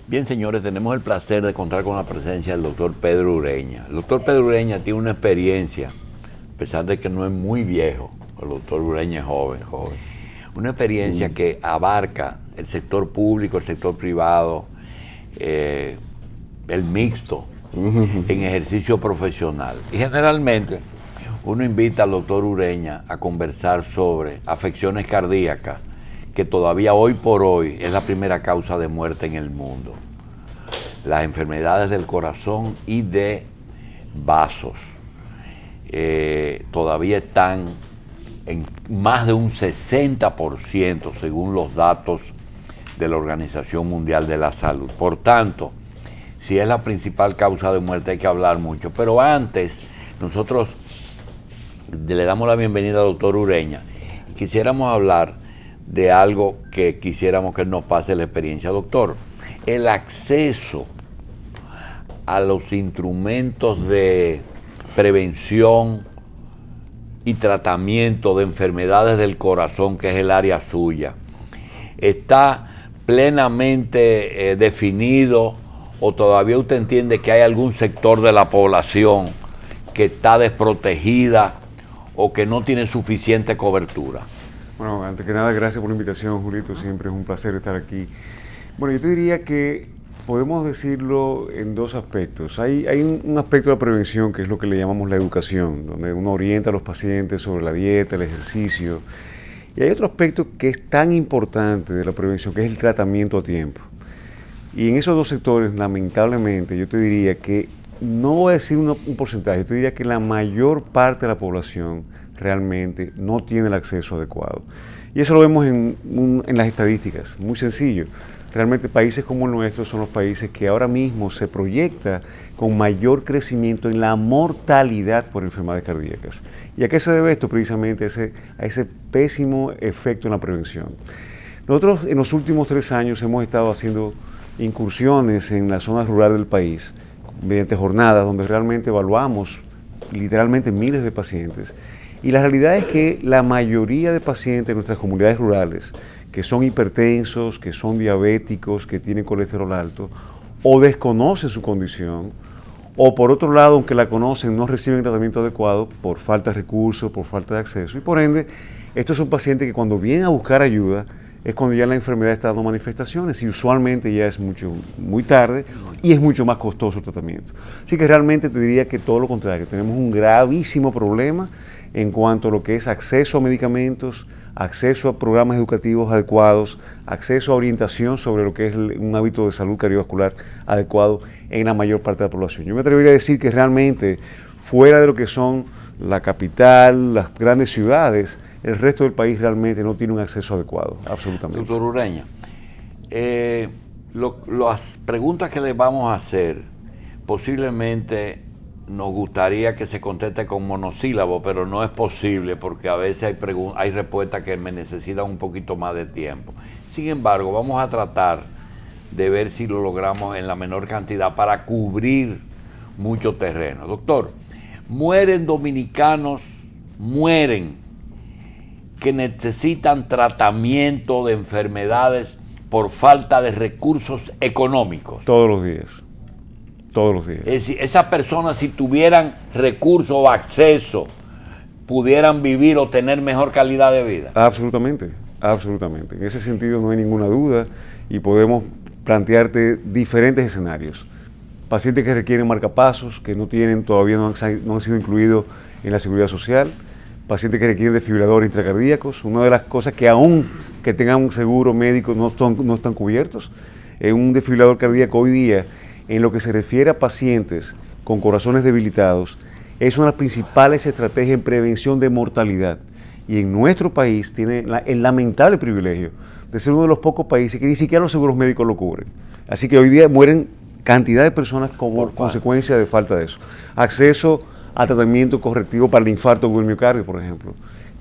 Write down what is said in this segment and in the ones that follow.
Bien, señores, tenemos el placer de contar con la presencia del doctor Pedro Ureña. El doctor Pedro Ureña tiene una experiencia, a pesar de que no es muy viejo, el doctor Ureña es joven. Una experiencia que abarca el sector público, el sector privado, el mixto, en ejercicio profesional. Y generalmente uno invita al doctor Ureña a conversar sobre afecciones cardíacas, que todavía hoy por hoy es la primera causa de muerte en el mundo. Las enfermedades del corazón y de vasos todavía están en más de un 60% según los datos de la Organización Mundial de la Salud. Por tanto, si es la principal causa de muerte hay que hablar mucho. Pero antes, nosotros le damos la bienvenida al doctor Ureña. Quisiéramos hablar de algo que quisiéramos que él nos pase la experiencia. Doctor, el acceso a los instrumentos de prevención y tratamiento de enfermedades del corazón, que es el área suya, ¿está plenamente definido o todavía usted entiende que hay algún sector de la población que está desprotegida o que no tiene suficiente cobertura? Bueno, antes que nada, gracias por la invitación, Julito. Siempre es un placer estar aquí. Bueno, yo te diría que podemos decirlo en dos aspectos. Hay un aspecto de la prevención, que es lo que le llamamos la educación, donde uno orienta a los pacientes sobre la dieta, el ejercicio. Y hay otro aspecto que es tan importante de la prevención, que es el tratamiento a tiempo. Y en esos dos sectores, lamentablemente, yo te diría que, no voy a decir un porcentaje, yo te diría que la mayor parte de la población realmente no tiene el acceso adecuado. Y eso lo vemos en las estadísticas, muy sencillo. Realmente países como el nuestro son los países que ahora mismo se proyecta con mayor crecimiento en la mortalidad por enfermedades cardíacas. ¿Y a qué se debe esto? Precisamente a ese pésimo efecto en la prevención. Nosotros en los últimos 3 años hemos estado haciendo incursiones en las zonas rurales del país, mediante jornadas donde realmente evaluamos literalmente miles de pacientes. Y la realidad es que la mayoría de pacientes de nuestras comunidades rurales, que son hipertensos, que son diabéticos, que tienen colesterol alto, o desconocen su condición, o por otro lado, aunque la conocen, no reciben tratamiento adecuado por falta de recursos, por falta de acceso. Y por ende, estos son pacientes que cuando vienen a buscar ayuda, es cuando ya la enfermedad está dando manifestaciones y usualmente ya es muy tarde y es mucho más costoso el tratamiento. Así que realmente te diría que todo lo contrario, tenemos un gravísimo problema en cuanto a lo que es acceso a medicamentos, acceso a programas educativos adecuados, acceso a orientación sobre lo que es un hábito de salud cardiovascular adecuado en la mayor parte de la población. Yo me atrevería a decir que realmente fuera de lo que son la capital, las grandes ciudades, el resto del país realmente no tiene un acceso adecuado, absolutamente. Doctor Ureña, las preguntas que le vamos a hacer, posiblemente nos gustaría que se conteste con monosílabo, pero no es posible porque a veces hay respuestas que me necesitan un poquito más de tiempo. Sin embargo, vamos a tratar de ver si lo logramos en la menor cantidad para cubrir mucho terreno. Doctor, mueren dominicanos, que necesitan tratamiento de enfermedades por falta de recursos económicos. Todos los días. Todos los días. Es decir, esas personas, si tuvieran recursos o acceso, pudieran vivir o tener mejor calidad de vida. Absolutamente, absolutamente. En ese sentido no hay ninguna duda y podemos plantearte diferentes escenarios. Pacientes que requieren marcapasos, que todavía no han sido incluidos en la seguridad social. Pacientes que requieren desfibriladores intracardíacos. Una de las cosas que aún que tengan un seguro médico no están cubiertos. Un desfibrilador cardíaco hoy día, en lo que se refiere a pacientes con corazones debilitados, es una de las principales estrategias en prevención de mortalidad. Y en nuestro país tiene el lamentable privilegio de ser uno de los pocos países que ni siquiera los seguros médicos lo cubren. Así que hoy día mueren cantidad de personas como consecuencia de falta de eso. Acceso a tratamiento correctivo para el infarto del miocardio, por ejemplo.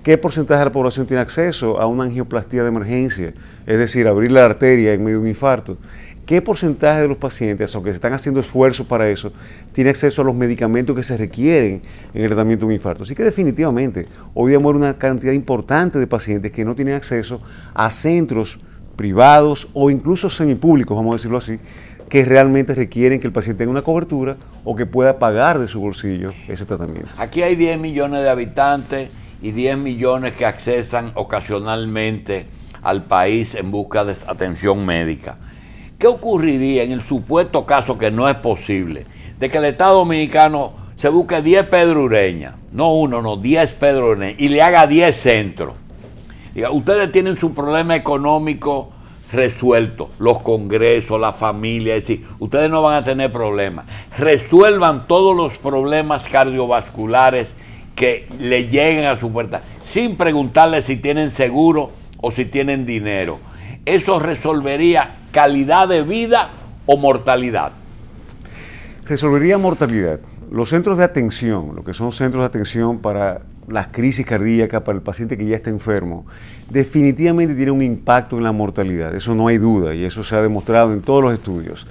¿Qué porcentaje de la población tiene acceso a una angioplastía de emergencia? Es decir, abrir la arteria en medio de un infarto. ¿Qué porcentaje de los pacientes, aunque se están haciendo esfuerzos para eso, tiene acceso a los medicamentos que se requieren en el tratamiento de un infarto? Así que definitivamente, hoy día muere una cantidad importante de pacientes que no tienen acceso a centros privados o incluso semipúblicos, vamos a decirlo así, que realmente requieren que el paciente tenga una cobertura o que pueda pagar de su bolsillo ese tratamiento. Aquí hay 10 millones de habitantes y 10 millones que accesan ocasionalmente al país en busca de atención médica. ¿Qué ocurriría en el supuesto caso, que no es posible, de que el Estado Dominicano se busque 10 Pedro Ureña, no uno, no, 10 Pedro Ureña, y le haga 10 centros? Diga, ustedes tienen su problema económico resuelto, los congresos, la familia, es decir, ustedes no van a tener problemas. Resuelvan todos los problemas cardiovasculares que le lleguen a su puerta, sin preguntarle si tienen seguro o si tienen dinero. Eso resolvería calidad de vida o mortalidad. Resolvería mortalidad. Los centros de atención, lo que son centros de atención para las crisis cardíacas, para el paciente que ya está enfermo, definitivamente tiene un impacto en la mortalidad, eso no hay duda, y eso se ha demostrado en todos los estudios.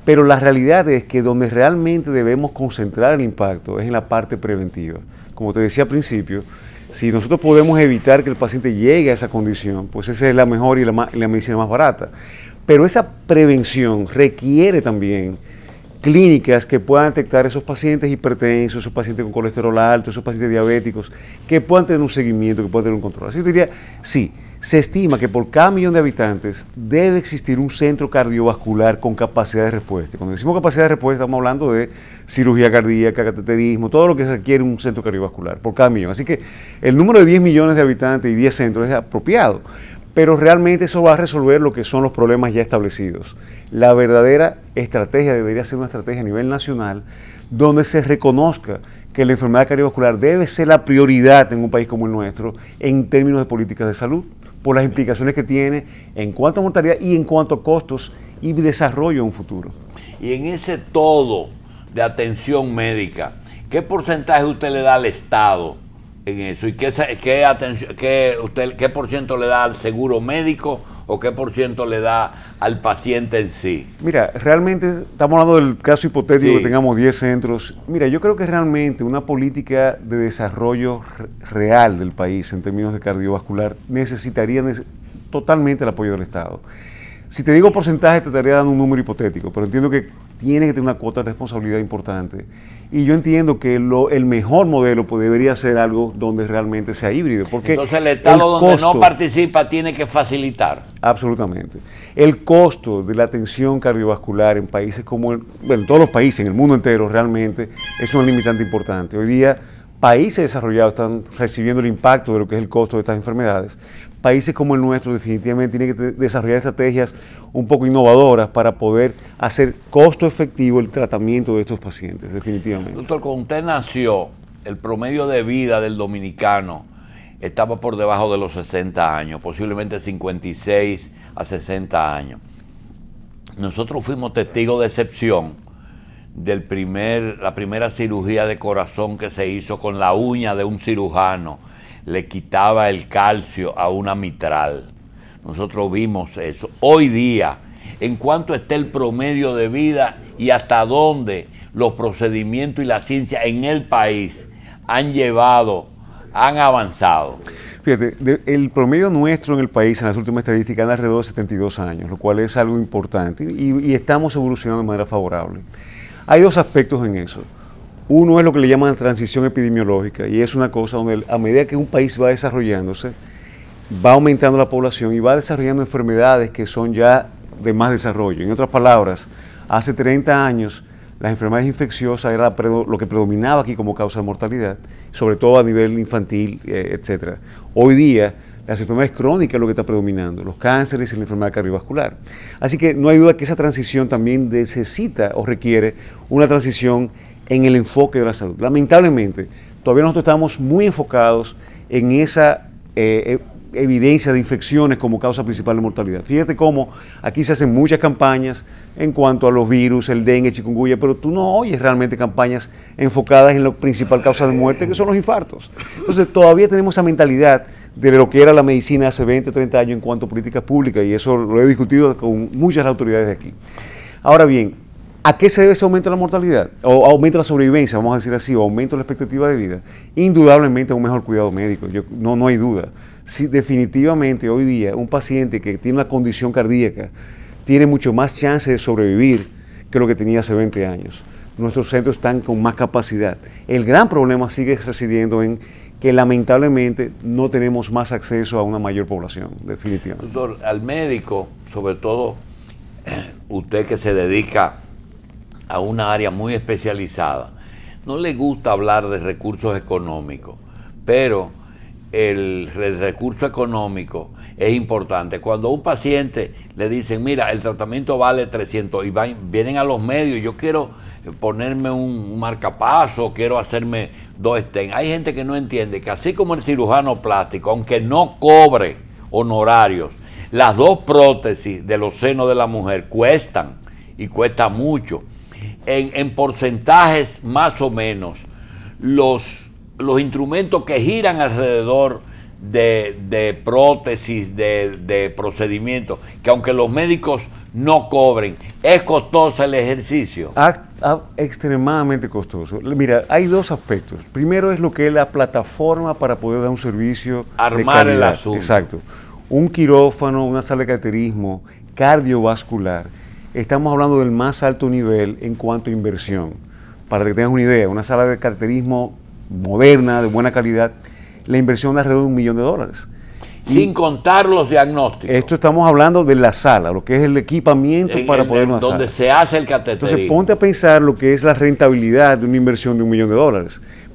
Pero la realidad es que donde realmente debemos concentrar el impacto es en la parte preventiva. Como te decía al principio, si nosotros podemos evitar que el paciente llegue a esa condición, pues esa es la mejor y la medicina más barata. Pero esa prevención requiere también clínicas que puedan detectar esos pacientes hipertensos, esos pacientes con colesterol alto, esos pacientes diabéticos, que puedan tener un seguimiento, que puedan tener un control. Así que diría, sí, se estima que por cada millón de habitantes debe existir un centro cardiovascular con capacidad de respuesta. Cuando decimos capacidad de respuesta estamos hablando de cirugía cardíaca, cateterismo, todo lo que requiere un centro cardiovascular por cada millón. Así que el número de 10 millones de habitantes y 10 centros es apropiado, pero realmente eso va a resolver lo que son los problemas ya establecidos. La verdadera estrategia debería ser una estrategia a nivel nacional donde se reconozca que la enfermedad cardiovascular debe ser la prioridad en un país como el nuestro en términos de políticas de salud, por las implicaciones que tiene en cuanto a mortalidad y en cuanto a costos y desarrollo en un futuro. Y en ese todo de atención médica, ¿qué porcentaje usted le da al Estado en eso? ¿Y qué por ciento le da al seguro médico o qué por ciento le da al paciente en sí? Mira, realmente estamos hablando del caso hipotético, sí, que tengamos 10 centros. Mira, yo creo que realmente una política de desarrollo real del país en términos de cardiovascular necesitaría totalmente el apoyo del Estado. Si te digo porcentaje, te estaría dando un número hipotético, pero entiendo que tiene que tener una cuota de responsabilidad importante. Y yo entiendo que el mejor modelo pues, debería ser algo donde realmente sea híbrido. Porque entonces el Estado donde no participa tiene que facilitar. Absolutamente. El costo de la atención cardiovascular en países como, en todos los países, en el mundo entero realmente, es una limitante importante. Hoy día países desarrollados están recibiendo el impacto de lo que es el costo de estas enfermedades. Países como el nuestro definitivamente tienen que desarrollar estrategias un poco innovadoras para poder hacer costo efectivo el tratamiento de estos pacientes, definitivamente. Doctor, cuando usted nació, el promedio de vida del dominicano estaba por debajo de los 60 años, posiblemente 56 a 60 años. Nosotros fuimos testigos de excepción de la primera cirugía de corazón que se hizo con la uña de un cirujano. Le quitaba el calcio a una mitral. Nosotros vimos eso. Hoy día, en cuanto está el promedio de vida y hasta dónde los procedimientos y la ciencia en el país han avanzado. Fíjate, el promedio nuestro en el país en las últimas estadísticas anda alrededor de 72 años, lo cual es algo importante y estamos evolucionando de manera favorable. Hay dos aspectos en eso. Uno es lo que le llaman transición epidemiológica y es una cosa donde a medida que un país va desarrollándose, va aumentando la población y va desarrollando enfermedades que son ya de más desarrollo. En otras palabras, hace 30 años las enfermedades infecciosas era lo que predominaba aquí como causa de mortalidad, sobre todo a nivel infantil, etc. Hoy día las enfermedades crónicas es lo que está predominando, los cánceres y la enfermedad cardiovascular. Así que no hay duda que esa transición también necesita o requiere una transición en el enfoque de la salud. Lamentablemente, todavía nosotros estamos muy enfocados en esa evidencia de infecciones como causa principal de mortalidad. Fíjate cómo aquí se hacen muchas campañas en cuanto a los virus, el dengue, chikungunya, pero tú no oyes realmente campañas enfocadas en la principal causa de muerte, que son los infartos. Entonces, todavía tenemos esa mentalidad de lo que era la medicina hace 20, 30 años en cuanto a políticas públicas, y eso lo he discutido con muchas autoridades de aquí. Ahora bien, ¿a qué se debe ese aumento de la mortalidad? O aumento de la sobrevivencia, vamos a decir así, o aumento de la expectativa de vida. Indudablemente un mejor cuidado médico, no hay duda. Sí, definitivamente hoy día un paciente que tiene una condición cardíaca tiene mucho más chance de sobrevivir que lo que tenía hace 20 años. Nuestros centros están con más capacidad. El gran problema sigue residiendo en que lamentablemente no tenemos más acceso a una mayor población, definitivamente. Doctor, al médico, sobre todo usted que se dedica a una área muy especializada, no le gusta hablar de recursos económicos, pero el recurso económico es importante. Cuando a un paciente le dicen, mira, el tratamiento vale 300 y vienen a los medios, yo quiero ponerme un marcapaso, quiero hacerme 2 stents. Hay gente que no entiende que así como el cirujano plástico, aunque no cobre honorarios, las 2 prótesis de los senos de la mujer cuestan y cuesta mucho. En porcentajes más o menos, los instrumentos que giran alrededor de prótesis, de procedimientos, que aunque los médicos no cobren, es costoso el ejercicio. Extremadamente costoso. Mira, hay 2 aspectos. Primero es lo que es la plataforma para poder dar un servicio armar de calidad. El asunto. Exacto. Un quirófano, una sala de cateterismo cardiovascular. Estamos hablando del más alto nivel en cuanto a inversión. Para que tengas una idea, una sala de cateterismo moderna, de buena calidad, la inversión es alrededor de $1 millón. Sin contar los diagnósticos. Esto estamos hablando de la sala, lo que es el equipamiento para poder una donde sala. se hace el cateterismo. Entonces ponte a pensar lo que es la rentabilidad de una inversión de $1 millón.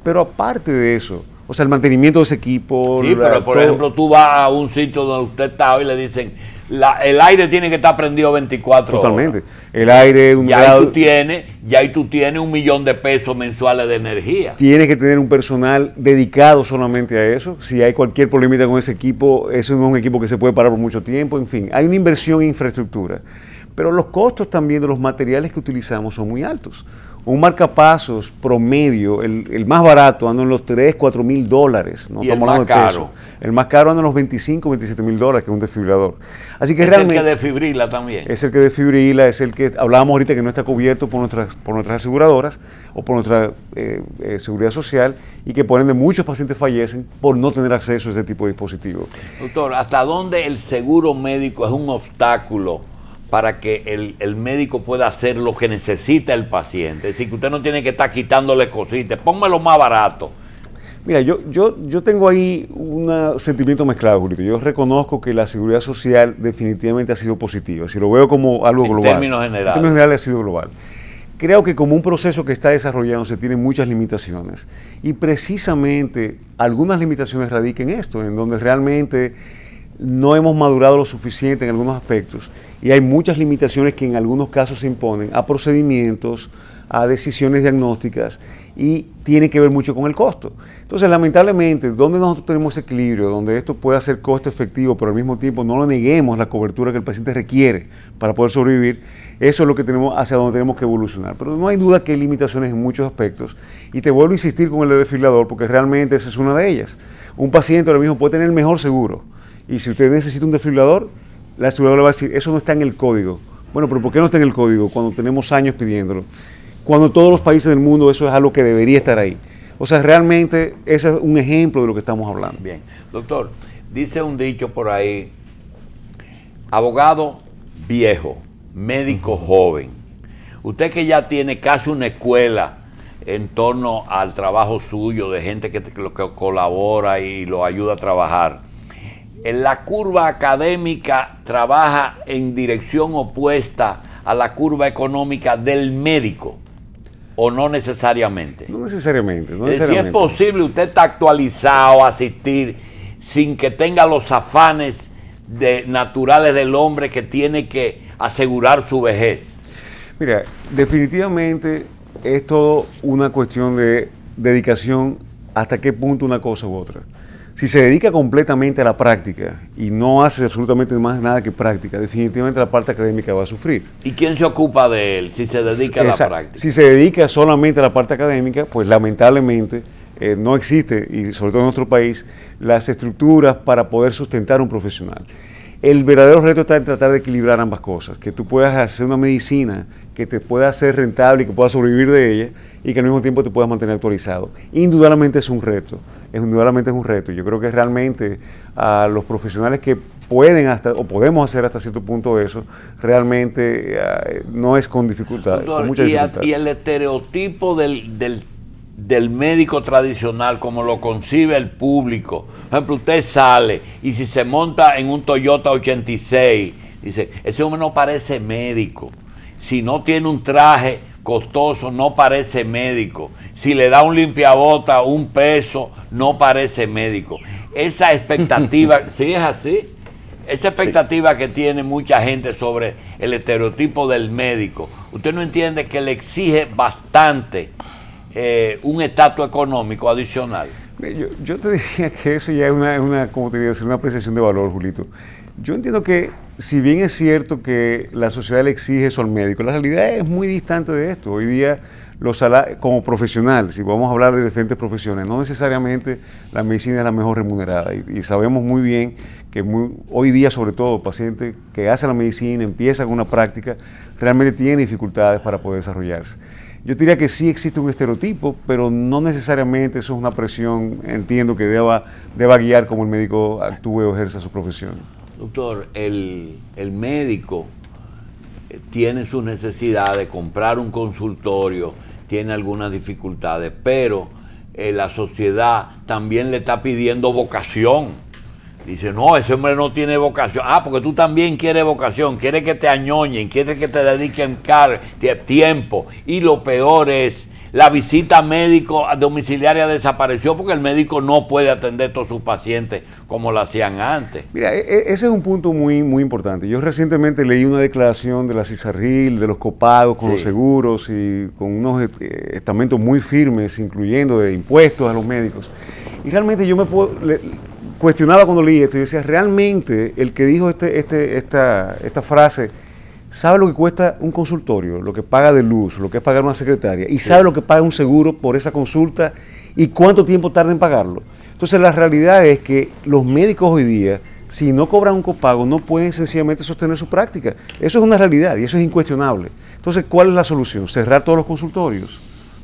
Pero aparte de eso, o sea, el mantenimiento de ese equipo. Sí, pero por ejemplo, tú vas a un sitio donde usted está hoy y le dicen, el aire tiene que estar prendido 24 horas. Totalmente. El aire, ya ahí tú tienes $1 millón de pesos mensuales de energía. Tienes que tener un personal dedicado solamente a eso. Si hay cualquier problemita con ese equipo, eso no es un equipo que se puede parar por mucho tiempo. En fin, hay una inversión en infraestructura. Pero los costos también de los materiales que utilizamos son muy altos. Un marcapasos promedio, el más barato, anda en los $3,000-4,000. No ¿Y estamos hablando de peso. El más caro anda en los $25,000-27,000, que es un desfibrilador. Así que es realmente, el que desfibrila también. Es el que desfibrila, es el que hablábamos ahorita que no está cubierto por nuestras aseguradoras o por nuestra seguridad social, y que por ende muchos pacientes fallecen por no tener acceso a este tipo de dispositivos. Doctor, ¿hasta dónde el seguro médico es un obstáculo para que el médico pueda hacer lo que necesita el paciente? Es decir, que usted no tiene que estar quitándole cositas, pónmelo más barato. Mira, yo tengo ahí un sentimiento mezclado, Julito. Yo reconozco que la seguridad social definitivamente ha sido positiva. Si lo veo como algo global. En términos generales. En términos generales ha sido global. Creo que como un proceso que está desarrollándose tiene muchas limitaciones. Y precisamente algunas limitaciones radican en esto, en donde realmente no hemos madurado lo suficiente en algunos aspectos, y hay muchas limitaciones que en algunos casos se imponen a procedimientos, a decisiones diagnósticas, y tiene que ver mucho con el costo. Entonces, lamentablemente, donde nosotros tenemos ese equilibrio, donde esto pueda ser costo efectivo, pero al mismo tiempo no le neguemos la cobertura que el paciente requiere para poder sobrevivir, eso es lo que tenemos, hacia donde tenemos que evolucionar. Pero no hay duda que hay limitaciones en muchos aspectos, y te vuelvo a insistir con el desfibrilador, porque realmente esa es una de ellas. Un paciente ahora mismo puede tener el mejor seguro, y si usted necesita un desfibrilador, la aseguradora le va a decir, eso no está en el código. Bueno, pero ¿por qué no está en el código cuando tenemos años pidiéndolo? Cuando en todos los países del mundo eso es algo que debería estar ahí. O sea, realmente ese es un ejemplo de lo que estamos hablando. Bien, doctor, dice un dicho por ahí, abogado viejo, médico joven. Usted que ya tiene casi una escuela en torno al trabajo suyo, de gente que colabora y lo ayuda a trabajar. La curva académica trabaja en dirección opuesta a la curva económica del médico, ¿o no necesariamente? No necesariamente. Si es posible, usted está actualizado, asistir, sin que tenga los afanes naturales del hombre que tiene que asegurar su vejez. Mira, definitivamente es todo una cuestión de dedicación, hasta qué punto una cosa u otra. Si se dedica completamente a la práctica y no hace absolutamente más nada que práctica, definitivamente la parte académica va a sufrir. ¿Y quién se ocupa de él si se dedica a la práctica? Si se dedica solamente a la parte académica, pues lamentablemente no existe, y sobre todo en nuestro país, las estructuras para poder sustentar un profesional. El verdadero reto está en tratar de equilibrar ambas cosas, que tú puedas hacer una medicina que te pueda hacer rentable y que puedas sobrevivir de ella, y que al mismo tiempo te puedas mantener actualizado. Indudablemente es un reto, indudablemente es un reto. Yo creo que realmente a los profesionales que pueden o podemos hacer hasta cierto punto eso, realmente no es con dificultad, Doctor, con mucha dificultad. Y el estereotipo del médico tradicional, como lo concibe el público. Por ejemplo, usted sale y si se monta en un Toyota 86, dice, ese hombre no parece médico. Si no tiene un traje costoso, no parece médico. Si le da un limpiabota, un peso, no parece médico. Esa expectativa, ¿sí es así? Esa expectativa que tiene mucha gente sobre el estereotipo del médico, ¿usted no entiende que le exige bastante un estatus económico adicional? Yo te diría que eso ya es como te digo, una apreciación de valor, Julito. Yo entiendo que, si bien es cierto que la sociedad le exige eso al médico, la realidad es muy distante de esto. Hoy día, como profesional, si vamos a hablar de diferentes profesiones, no necesariamente la medicina es la mejor remunerada. Y sabemos muy bien que hoy día, sobre todo, pacientes que hacen la medicina, empiezan con una práctica, realmente tienen dificultades para poder desarrollarse. Yo diría que sí existe un estereotipo, pero no necesariamente eso es una presión, entiendo, que deba guiar cómo el médico actúe o ejerza su profesión. Doctor, el médico tiene sus necesidades de comprar un consultorio, tiene algunas dificultades, pero la sociedad también le está pidiendo vocación. Dice, no, ese hombre no tiene vocación. Ah, porque tú también quieres vocación, quieres que te añoñen, quieres que te dediquen tiempo. Y lo peor es, la visita médico domiciliaria desapareció porque el médico no puede atender a todos sus pacientes como lo hacían antes. Mira, ese es un punto muy, muy importante. Yo recientemente leí una declaración de la CISARRIL, de los copagos con los seguros y con unos estamentos muy firmes, incluyendo de impuestos a los médicos. Y realmente yo cuestionaba cuando leí esto y decía, realmente el que dijo esta frase sabe lo que cuesta un consultorio, lo que paga de luz, lo que es pagar una secretaria, y sabe lo que paga un seguro por esa consulta y cuánto tiempo tarda en pagarlo. Entonces la realidad es que los médicos hoy día, si no cobran un copago, no pueden sencillamente sostener su práctica. Eso es una realidad y eso es incuestionable. Entonces, ¿cuál es la solución? ¿Cerrar todos los consultorios?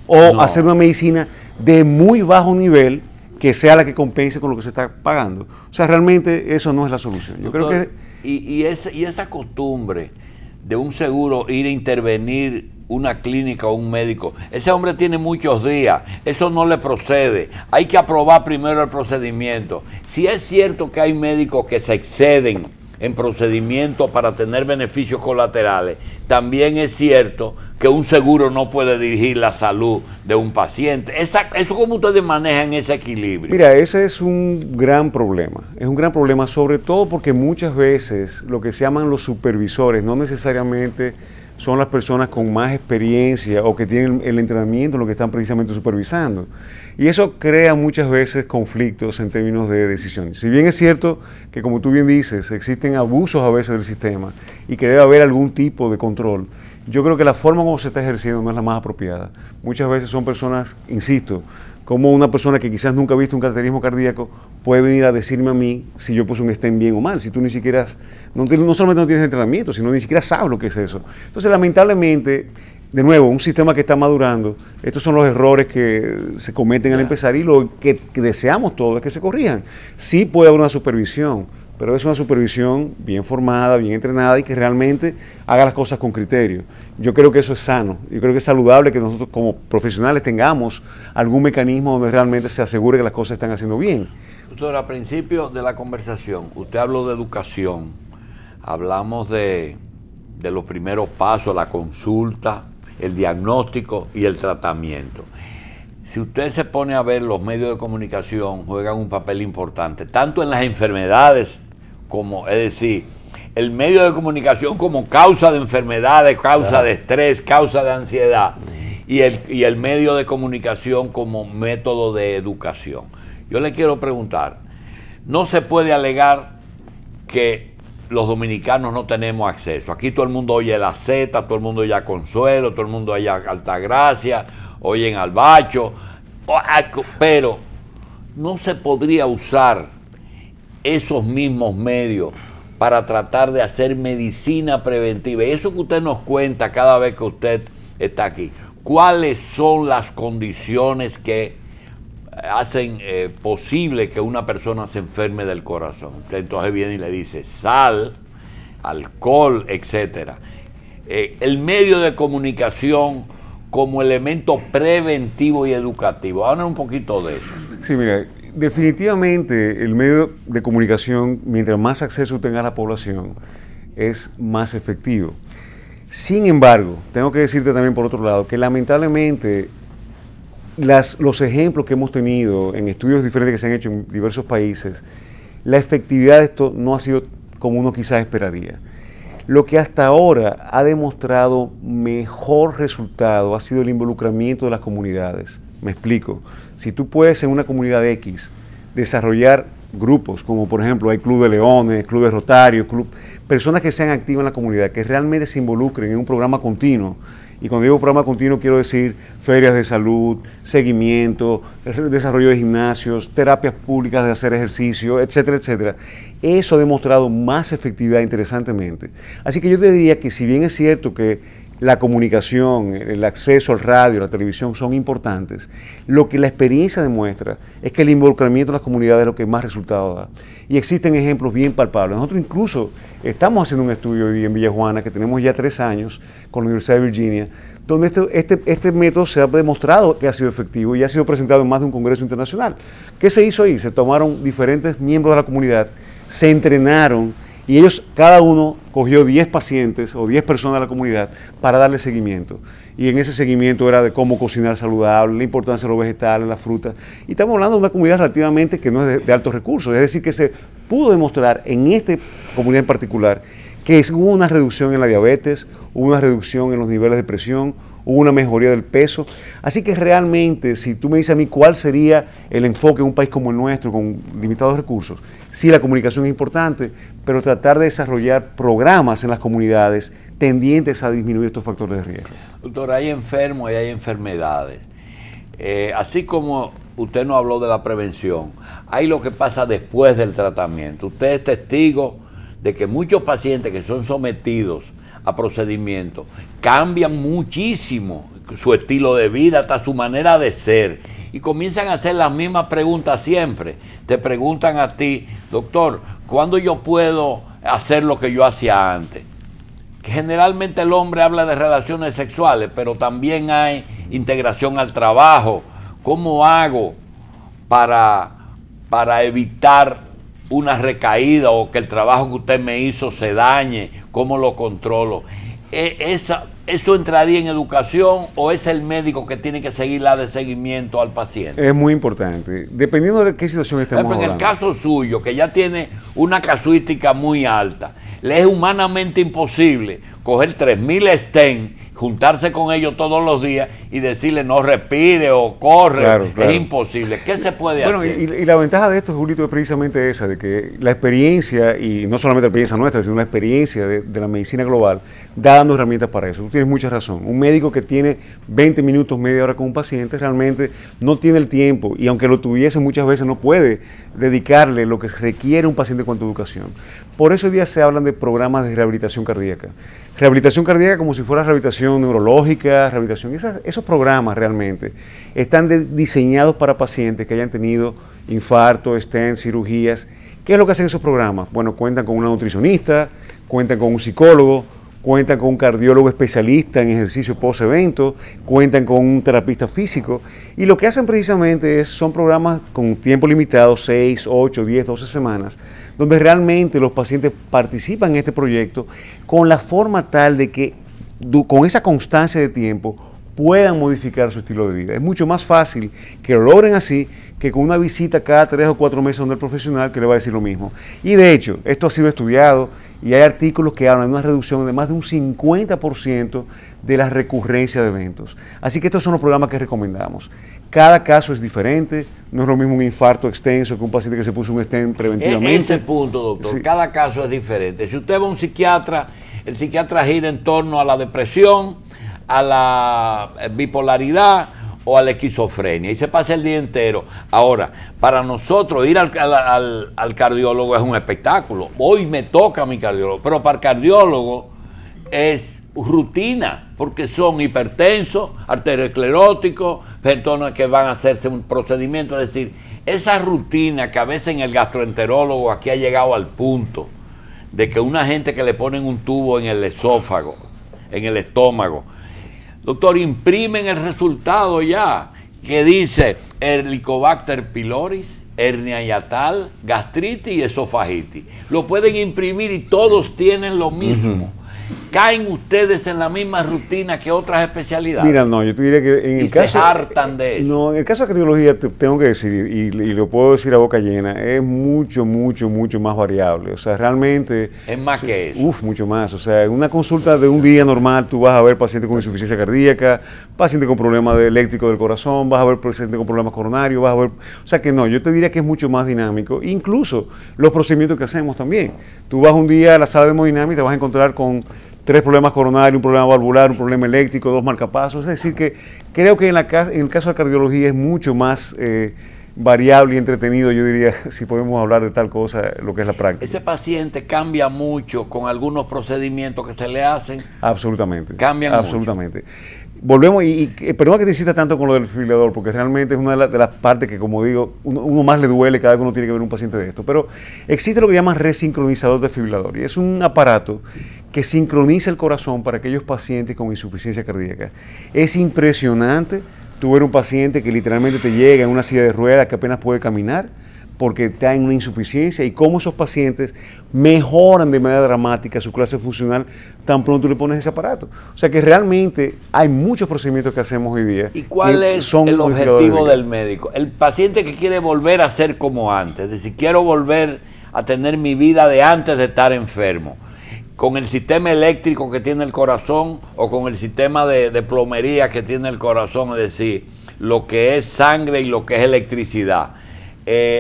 ¿O hacer una medicina de muy bajo nivel que sea la que compense con lo que se está pagando? O sea, realmente eso no es la solución. Yo creo que... Y esa costumbre de un seguro ir a intervenir una clínica o un médico, ese hombre tiene muchos días, eso no le procede, hay que aprobar primero el procedimiento. Si es cierto que hay médicos que se exceden en procedimientos para tener beneficios colaterales, también es cierto que un seguro no puede dirigir la salud de un paciente. Eso, ¿cómo ustedes manejan ese equilibrio? Mira, ese es un gran problema. Es un gran problema, sobre todo porque muchas veces lo que se llaman los supervisores no necesariamente son las personas con más experiencia o que tienen el entrenamiento en lo que están precisamente supervisando. Y eso crea muchas veces conflictos en términos de decisiones. Si bien es cierto que, como tú bien dices, existen abusos a veces del sistema y que debe haber algún tipo de control, yo creo que la forma como se está ejerciendo no es la más apropiada. Muchas veces son personas, insisto, como una persona que quizás nunca ha visto un cateterismo cardíaco puede venir a decirme a mí si yo puse un stent bien o mal, si tú ni siquiera, no solamente no tienes entrenamiento, sino ni siquiera sabes lo que es eso. Entonces, lamentablemente, de nuevo, un sistema que está madurando, estos son los errores que se cometen al empezar y lo que deseamos todos es que se corrijan. Sí puede haber una supervisión, pero es una supervisión bien formada, bien entrenada y que realmente haga las cosas con criterio. Yo creo que eso es sano, yo creo que es saludable que nosotros como profesionales tengamos algún mecanismo donde realmente se asegure que las cosas están haciendo bien. Doctor, al principio de la conversación, usted habló de educación, hablamos de los primeros pasos, la consulta, el diagnóstico y el tratamiento. Si usted se pone a ver, los medios de comunicación juegan un papel importante, tanto en las enfermedades como, es decir, el medio de comunicación como causa de enfermedades, causa de estrés, causa de ansiedad, y el medio de comunicación como método de educación. Yo le quiero preguntar, ¿no se puede alegar que los dominicanos no tenemos acceso? Aquí todo el mundo oye la Z, todo el mundo oye a Consuelo, todo el mundo oye a Altagracia, oyen al Bacho, pero no se podría usar esos mismos medios para tratar de hacer medicina preventiva. Y eso que usted nos cuenta cada vez que usted está aquí, ¿cuáles son las condiciones que hacen posible que una persona se enferme del corazón. Usted entonces viene y le dice sal, alcohol, etcétera. El medio de comunicación como elemento preventivo y educativo. Habla un poquito de eso. Sí, mira, definitivamente el medio de comunicación, mientras más acceso tenga la población, es más efectivo. Sin embargo, tengo que decirte también por otro lado que lamentablemente los ejemplos que hemos tenido en estudios diferentes que se han hecho en diversos países, la efectividad de esto no ha sido como uno quizás esperaría. Lo que hasta ahora ha demostrado mejor resultado ha sido el involucramiento de las comunidades. Me explico. Si tú puedes en una comunidad X desarrollar grupos, como por ejemplo hay Club de Leones, Club de Rotarios, personas que sean activas en la comunidad, que realmente se involucren en un programa continuo. Y cuando digo programa continuo quiero decir ferias de salud, seguimiento, desarrollo de gimnasios, terapias públicas de hacer ejercicio, etcétera, etcétera. Eso ha demostrado más efectividad interesantemente. Así que yo te diría que si bien es cierto que la comunicación, el acceso al radio, la televisión son importantes, lo que la experiencia demuestra es que el involucramiento de las comunidades es lo que más resultado da. Y existen ejemplos bien palpables. Nosotros incluso estamos haciendo un estudio hoy en Villa Juana, que tenemos ya 3 años con la Universidad de Virginia, donde este método se ha demostrado que ha sido efectivo y ha sido presentado en más de un congreso internacional. ¿Qué se hizo ahí? Se tomaron diferentes miembros de la comunidad, se entrenaron, y ellos, cada uno cogió 10 pacientes o 10 personas de la comunidad para darle seguimiento. Y en ese seguimiento era de cómo cocinar saludable, la importancia de los vegetales, las frutas. Y estamos hablando de una comunidad relativamente que no es de altos recursos. Es decir, que se pudo demostrar en esta comunidad en particular que hubo una reducción en la diabetes, hubo una reducción en los niveles de presión, hubo una mejoría del peso. Así que realmente, si tú me dices a mí cuál sería el enfoque en un país como el nuestro, con limitados recursos, sí, la comunicación es importante, pero tratar de desarrollar programas en las comunidades tendientes a disminuir estos factores de riesgo. Doctor, hay enfermos y hay enfermedades. Así como usted nos habló de la prevención, hay lo que pasa después del tratamiento. Usted es testigo de que muchos pacientes que son sometidos a procedimientos cambian muchísimo su estilo de vida, hasta su manera de ser, y comienzan a hacer las mismas preguntas siempre. Te preguntan a ti, doctor, ¿cuándo yo puedo hacer lo que yo hacía antes? Que generalmente el hombre habla de relaciones sexuales, pero también hay integración al trabajo. ¿Cómo hago para evitar una recaída o que el trabajo que usted me hizo se dañe? ¿Cómo lo controlo? ¿Eso entraría en educación o es el médico que tiene que seguir la de seguimiento al paciente? Es muy importante, dependiendo de qué situación estemos hablando. En el caso suyo, que ya tiene una casuística muy alta, le es humanamente imposible coger 3.000 stents, juntarse con ellos todos los días y decirle no respire o corre. Claro. Es imposible. ¿Qué se puede hacer? Y la ventaja de esto, Julito, es precisamente esa, de que la experiencia, y no solamente la experiencia nuestra, sino la experiencia de la medicina global, da dando herramientas para eso. Tú tienes mucha razón. Un médico que tiene 20 minutos, media hora con un paciente, realmente no tiene el tiempo, y aunque lo tuviese muchas veces no puede dedicarle lo que requiere un paciente con tu educación. Por eso hoy día se hablan de programas de rehabilitación cardíaca. Rehabilitación cardíaca como si fuera rehabilitación neurológica, rehabilitación. Esos programas realmente están diseñados para pacientes que hayan tenido infarto, stent, cirugías. ¿Qué es lo que hacen esos programas? Bueno, cuentan con una nutricionista, cuentan con un psicólogo, cuentan con un cardiólogo especialista en ejercicio post-evento, cuentan con un terapista físico, y lo que hacen precisamente son programas con tiempo limitado, 6, 8, 10, 12 semanas, donde realmente los pacientes participan en este proyecto con la forma tal de que con esa constancia de tiempo puedan modificar su estilo de vida. Es mucho más fácil que lo logren así que con una visita cada 3 o 4 meses donde el profesional que le va a decir lo mismo. Y de hecho, esto ha sido estudiado y hay artículos que hablan de una reducción de más de un 50% de la recurrencia de eventos. Así que estos son los programas que recomendamos. Cada caso es diferente, no es lo mismo un infarto extenso que un paciente que se puso un stent preventivamente. En ese punto, doctor, sí. Cada caso es diferente. Si usted va a un psiquiatra, el psiquiatra gira en torno a la depresión, a la bipolaridad o a la esquizofrenia y se pasa el día entero. Ahora, para nosotros ir al cardiólogo es un espectáculo. Hoy me toca a mi cardiólogo, pero para el cardiólogo es rutina, porque son hipertensos, arterioscleróticos, personas que van a hacerse un procedimiento. Es decir, esa rutina que a veces en el gastroenterólogo aquí ha llegado al punto de que una gente que le ponen un tubo en el esófago, en el estómago, doctor, imprimen el resultado ya, que dice Helicobacter pylori, hernia hiatal, gastritis y esofagitis. Lo pueden imprimir y todos tienen lo mismo. ¿Caen ustedes en la misma rutina que otras especialidades? Mira, no, yo te diría que en el caso... se hartan de eso. No, en el caso de cardiología te tengo que decir, y lo puedo decir a boca llena, es mucho más variable. O sea, realmente... Es más que eso. Mucho más. O sea, en una consulta de un día normal tú vas a ver pacientes con insuficiencia cardíaca, pacientes con problemas eléctricos del corazón, vas a ver pacientes con problemas coronarios, vas a ver... O sea que no, yo te diría que es mucho más dinámico. Incluso los procedimientos que hacemos también. Tú vas un día a la sala de hemodinámica y te vas a encontrar con 3 problemas coronarios, un problema valvular, un problema eléctrico, 2 marcapasos. Es decir, que creo que en el caso de la cardiología es mucho más variable y entretenido, yo diría, si podemos hablar de tal cosa, lo que es la práctica. ¿Ese paciente cambia mucho con algunos procedimientos que se le hacen? Absolutamente. Cambian absolutamente. Volvemos, y perdón que te insista tanto con lo del desfibrilador, porque realmente es una de las partes que, como digo, uno más le duele cada vez que uno tiene que ver un paciente de esto. Pero existe lo que llaman resincronizador desfibrilador, y es un aparato que sincroniza el corazón para aquellos pacientes con insuficiencia cardíaca. Es impresionante tú ver un paciente que literalmente te llega en una silla de ruedas que apenas puede caminar porque está en una insuficiencia, y cómo esos pacientes mejoran de manera dramática su clase funcional tan pronto le pones ese aparato. O sea que realmente hay muchos procedimientos que hacemos hoy día. ¿Y cuál es el objetivo del médico? El paciente que quiere volver a ser como antes, es decir, quiero volver a tener mi vida de antes de estar enfermo, con el sistema eléctrico que tiene el corazón o con el sistema de plomería que tiene el corazón, es decir, lo que es sangre y lo que es electricidad.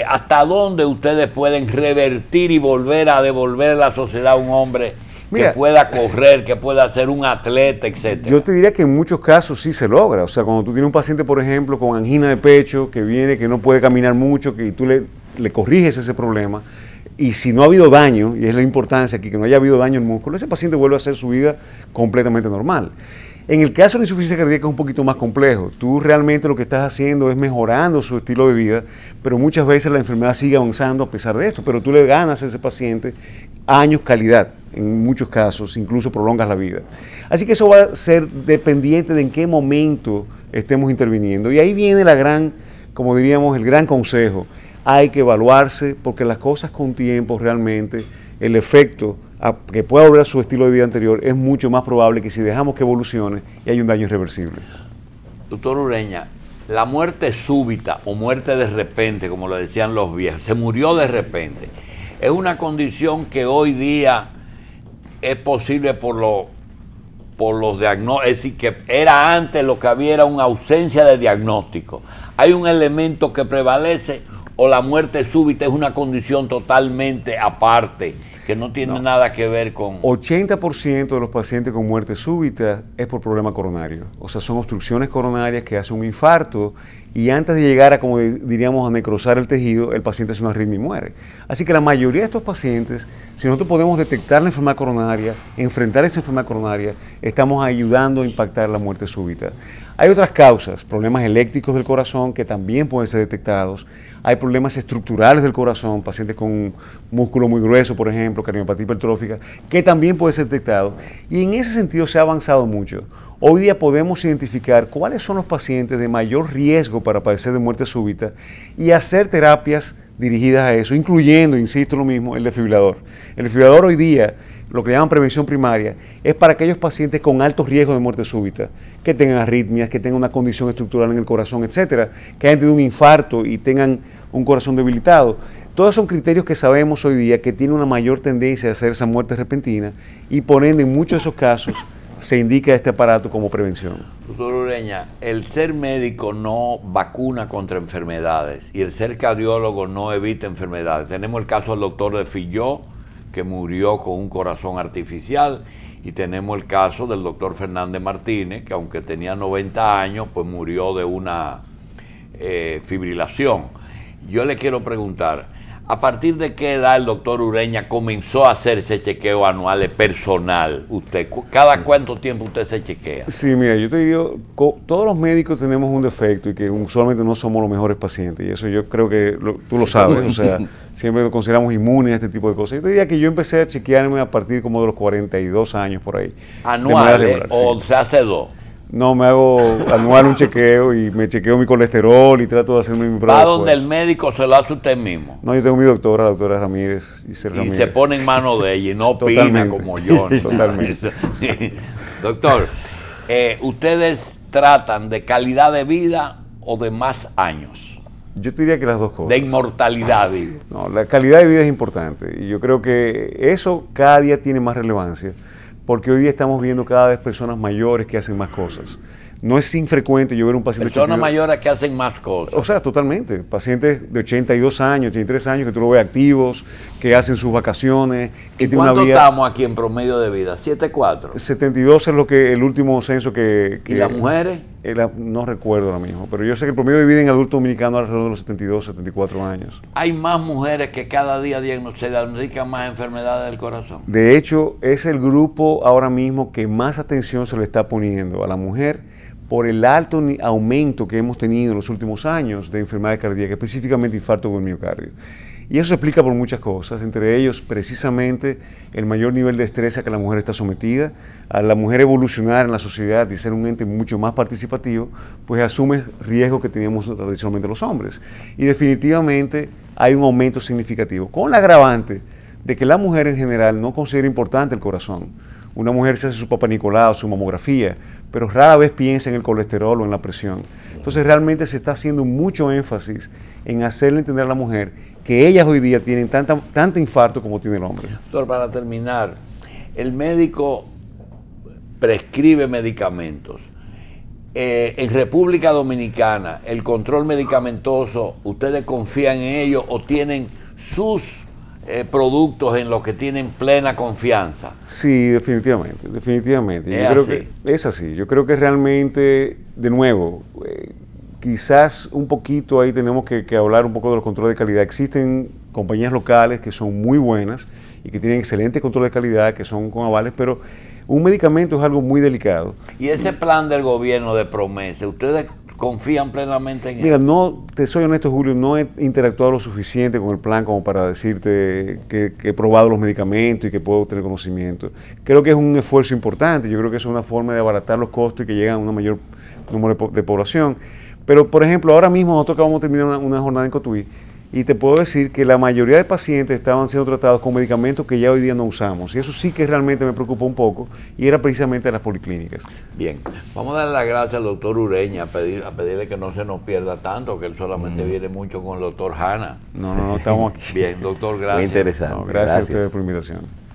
¿Hasta dónde ustedes pueden revertir y volver a devolver a la sociedad a un hombre que pueda correr, que pueda ser un atleta, etcétera? Yo te diría que en muchos casos sí se logra. O sea, cuando tú tienes un paciente, por ejemplo, con angina de pecho, que viene, que no puede caminar mucho, que tú le corriges ese problema, y si no ha habido daño, y es la importancia aquí, que no haya habido daño en el músculo, ese paciente vuelve a hacer su vida completamente normal. En el caso de la insuficiencia cardíaca es un poquito más complejo. Tú realmente lo que estás haciendo es mejorando su estilo de vida, pero muchas veces la enfermedad sigue avanzando a pesar de esto, pero tú le ganas a ese paciente años calidad, en muchos casos, incluso prolongas la vida. Así que eso va a ser dependiente de en qué momento estemos interviniendo. Y ahí viene la gran, como diríamos, el gran consejo. Hay que evaluarse, porque las cosas con tiempo realmente, el efecto que pueda volver a su estilo de vida anterior es mucho más probable que si dejamos que evolucione y hay un daño irreversible. Doctor Ureña, la muerte súbita o muerte de repente, como lo decían los viejos, se murió de repente, es una condición que hoy día es posible por los diagnósticos, es decir, que era antes lo que había era una ausencia de diagnóstico. ¿Hay un elemento que prevalece o la muerte súbita es una condición totalmente aparte, que no tiene nada que ver con... 80% de los pacientes con muerte súbita es por problema coronario. O sea, son obstrucciones coronarias que hacen un infarto, y antes de llegar a, como diríamos, a necrosar el tejido, el paciente hace una arritmia y muere. Así que la mayoría de estos pacientes, si nosotros podemos detectar la enfermedad coronaria, enfrentar esa enfermedad coronaria, estamos ayudando a impactar la muerte súbita. Hay otras causas, problemas eléctricos del corazón que también pueden ser detectados. Hay problemas estructurales del corazón, pacientes con músculo muy grueso, por ejemplo, cardiopatía hipertrófica, que también pueden ser detectados. Y en ese sentido se ha avanzado mucho. Hoy día podemos identificar cuáles son los pacientes de mayor riesgo para padecer de muerte súbita y hacer terapias dirigidas a eso, incluyendo, insisto lo mismo, el desfibrilador. El desfibrilador hoy día, lo que llaman prevención primaria, es para aquellos pacientes con alto riesgo de muerte súbita, que tengan arritmias, que tengan una condición estructural en el corazón, etcétera, que hayan tenido un infarto y tengan un corazón debilitado. Todos son criterios que sabemos hoy día que tienen una mayor tendencia a hacer esa muerte repentina, y por ende en muchos de esos casos se indica este aparato como prevención. Doctor Ureña, el ser médico no vacuna contra enfermedades y el ser cardiólogo no evita enfermedades. Tenemos el caso del doctor de Filló, que murió con un corazón artificial, y tenemos el caso del doctor Fernández Martínez, que aunque tenía 90 años, pues murió de una fibrilación. Yo le quiero preguntar, ¿A partir de qué edad el doctor Ureña comenzó a hacerse chequeo anuales personal? ¿Cada cuánto tiempo usted se chequea? Sí, mira, yo te digo, todos los médicos tenemos un defecto y que usualmente no somos los mejores pacientes. Y eso yo creo que tú lo sabes. O sea, siempre nos consideramos inmunes a este tipo de cosas. Yo te diría que yo empecé a chequearme a partir como de los 42 años por ahí. ¿Anuales o se hace dos? No, me hago anual un chequeo y me chequeo mi colesterol y trato de hacerme mi prueba. ¿Va donde el médico se lo hace usted mismo? No, yo tengo mi doctora, la doctora Ramírez. Y se pone en manos de ella y no opina como yo. Totalmente. Sí. Doctor, ¿ustedes tratan de calidad de vida o de más años? Yo te diría que las dos cosas. De inmortalidad, digo. No, la calidad de vida es importante y yo creo que eso cada día tiene más relevancia, porque hoy día estamos viendo cada vez personas mayores que hacen más cosas. No es infrecuente yo ver un paciente... Personas mayores que hacen más cosas. O sea, totalmente. Pacientes de 82 años, 83 años, que tú lo ves activos, que hacen sus vacaciones, que tienen una vida... ¿Cuánto estamos aquí en promedio de vida? ¿7,4? 72 es lo que el último censo que ¿Y las mujeres? No recuerdo ahora mismo, pero yo sé que el promedio de vida en adulto dominicano es alrededor de los 72, 74 años. Hay más mujeres que cada día se diagnostican más enfermedades del corazón. De hecho, es el grupo ahora mismo que más atención se le está poniendo a la mujer por el alto aumento que hemos tenido en los últimos años de enfermedades cardíacas, específicamente infarto del miocardio. Y eso se explica por muchas cosas, entre ellos precisamente el mayor nivel de estrés a que la mujer está sometida, a la mujer evolucionar en la sociedad y ser un ente mucho más participativo, pues asume riesgos que teníamos tradicionalmente los hombres. Y definitivamente hay un aumento significativo, con la agravante de que la mujer en general no considera importante el corazón. Una mujer se hace su Papa Nicolau, su mamografía, pero rara vez piensa en el colesterol o en la presión. Entonces realmente se está haciendo mucho énfasis en hacerle entender a la mujer que ellas hoy día tienen tanto infarto como tiene el hombre. Doctor, para terminar, el médico prescribe medicamentos. En República Dominicana, el control medicamentoso, ¿ustedes confían en ello o tienen sus productos en los que tienen plena confianza? Sí, definitivamente, definitivamente. ¿Es yo creo así? que es así. Yo creo que realmente, de nuevo, quizás un poquito ahí tenemos que hablar un poco de los controles de calidad. Existen compañías locales que son muy buenas y que tienen excelente control de calidad, que son con avales, pero un medicamento es algo muy delicado. ¿Y ese plan del gobierno de promesa, ustedes confían plenamente en él? Mira, no, te soy honesto, Julio, no he interactuado lo suficiente con el plan como para decirte que he probado los medicamentos y que puedo tener conocimiento. Creo que es un esfuerzo importante, yo creo que es una forma de abaratar los costos y que lleguen a un mayor número de población. Pero, por ejemplo, ahora mismo nosotros acabamos de terminar una jornada en Cotuí y te puedo decir que la mayoría de pacientes estaban siendo tratados con medicamentos que ya hoy día no usamos. Y eso sí que realmente me preocupó un poco y era precisamente las policlínicas. Bien, vamos a darle las gracias al doctor Ureña, a pedirle que no se nos pierda tanto, que él solamente viene mucho con el doctor Hanna. No, estamos aquí. Bien, doctor, gracias. Muy interesante. No, gracias a ustedes por la invitación.